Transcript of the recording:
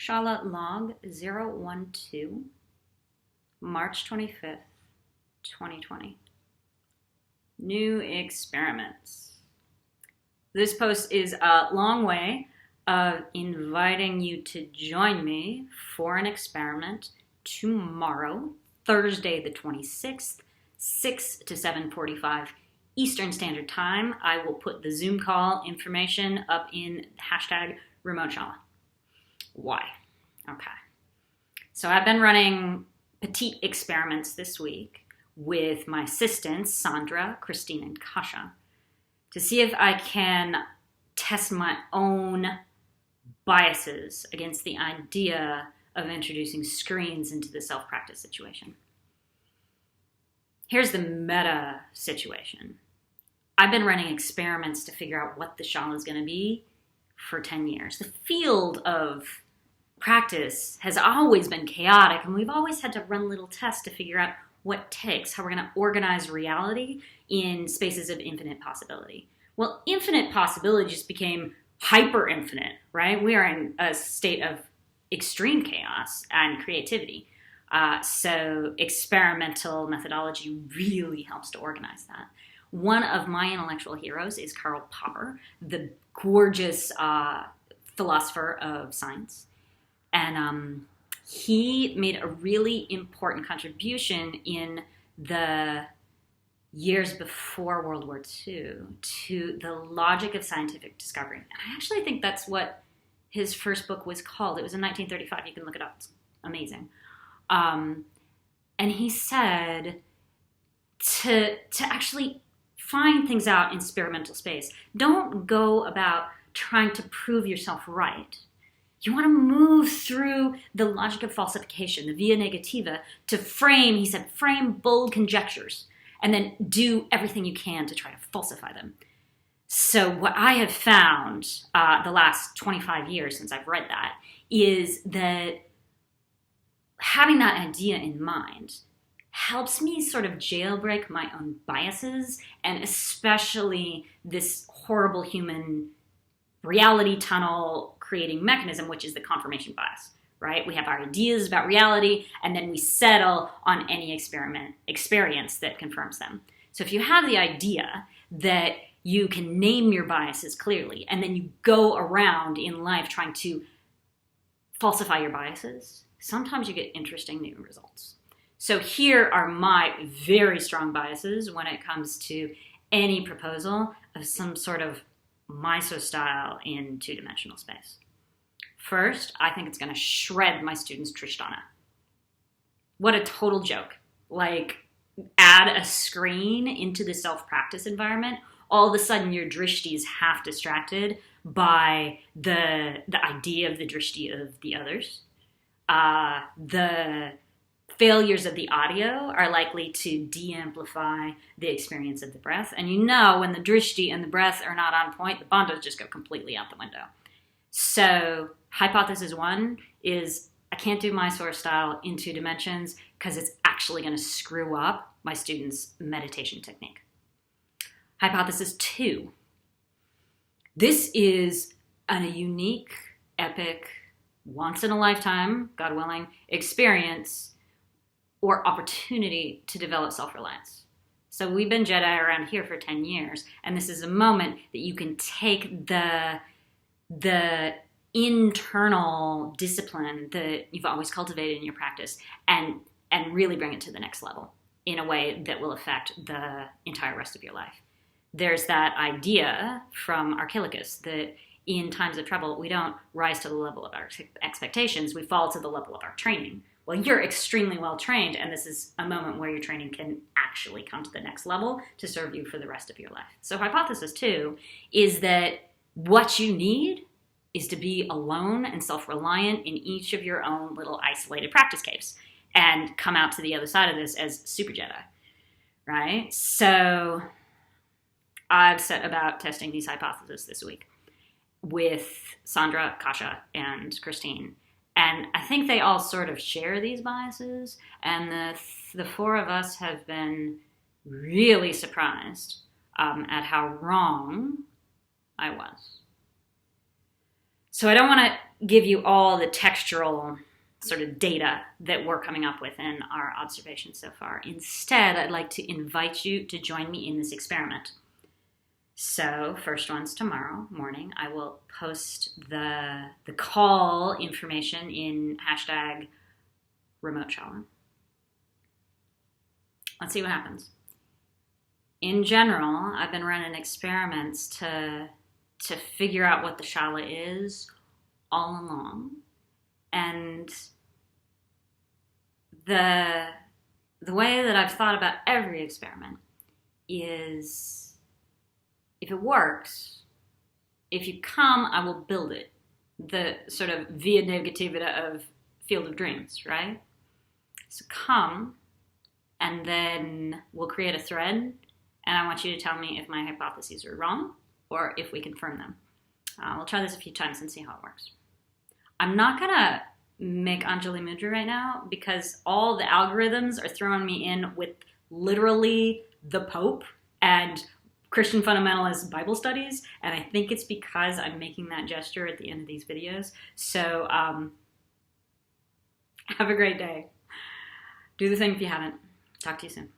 SHALA Log 012, March 25th, 2020. New experiments. This post is a long way of inviting you to join me for an experiment tomorrow, Thursday the 26th, 6 to 7:45 Eastern Standard Time. I will put the Zoom call information up in hashtag #RemoteShala. Why? Okay. So I've been running petite experiments this week with my assistants, Sandra, Christine, and Kasha, to see if I can test my own biases against the idea of introducing screens into the self-practice situation. Here's the meta situation. I've been running experiments to figure out what the SHALA is going to be for 10 years. The field of practice has always been chaotic, and we've always had to run little tests to figure out what it takes, how we're going to organize reality in spaces of infinite possibility. Well, infinite possibility just became hyper infinite, right? We are in a state of extreme chaos and creativity. So experimental methodology really helps to organize that. One of my intellectual heroes is Karl Popper, the gorgeous philosopher of science. And he made a really important contribution in the years before World War II to the logic of scientific discovery. And I actually think that's what his first book was called. It was in 1935. You can look it up. It's amazing. And he said to actually find things out in experimental space, don't go about trying to prove yourself right. You want to move through the logic of falsification, the via negativa, to frame, he said, frame bold conjectures, and then do everything you can to try to falsify them. So what I have found the last 25 years since I've read that is that having that idea in mind helps me sort of jailbreak my own biases, and especially this horrible human reality tunnel creating mechanism, which is the confirmation bias, right? We have our ideas about reality, and then we settle on any experience that confirms them. So if you have the idea that you can name your biases clearly, and then you go around in life trying to falsify your biases, sometimes you get interesting new results. So here are my very strong biases when it comes to any proposal of some sort of MISO style in two-dimensional space. First, I think it's going to shred my students' Trishtana. What a total joke. Like, add a screen into the self-practice environment, all of a sudden your drishti is half distracted by the idea of the drishti of the others. The failures of the audio are likely to de-amplify the experience of the breath. And you know when the drishti and the breath are not on point, the bandhas just go completely out the window. So hypothesis one is I can't do Mysore style in 2 dimensions because it's actually going to screw up my students' meditation technique. Hypothesis 2. This is a unique, epic, once-in-a-lifetime, God willing, experience or opportunity to develop self-reliance. So we've been Jedi around here for 10 years, and this is a moment that you can take the internal discipline that you've always cultivated in your practice and really bring it to the next level in a way that will affect the entire rest of your life. There's that idea from Archilochus that in times of trouble, we don't rise to the level of our expectations, we fall to the level of our training. Well, you're extremely well trained, and this is a moment where your training can actually come to the next level to serve you for the rest of your life. So hypothesis 2 is that what you need is to be alone and self-reliant in each of your own little isolated practice caves and come out to the other side of this as super Jedi, right? So I've set about testing these hypotheses this week with Sandra, Kasha, and Christine. And I think they all sort of share these biases, and the 4 of us have been really surprised at how wrong I was. So I don't want to give you all the textual sort of data that we're coming up with in our observations so far. Instead, I'd like to invite you to join me in this experiment. So, first one's tomorrow morning. I will post the call information in hashtag remote SHALA. Let's see what happens. In general, I've been running experiments to figure out what the SHALA is all along. And the way that I've thought about every experiment is, if it works, if you come, I will build it. The sort of via negativita of Field of Dreams, right? So come, and then we'll create a thread, and I want you to tell me if my hypotheses are wrong or if we confirm them. We'll try this a few times and see how it works. I'm not going to make Anjali Mudra right now because all the algorithms are throwing me in with literally the Pope and Christian fundamentalist Bible studies, and I think it's because I'm making that gesture at the end of these videos. So have a great day. Do the thing if you haven't. Talk to you soon.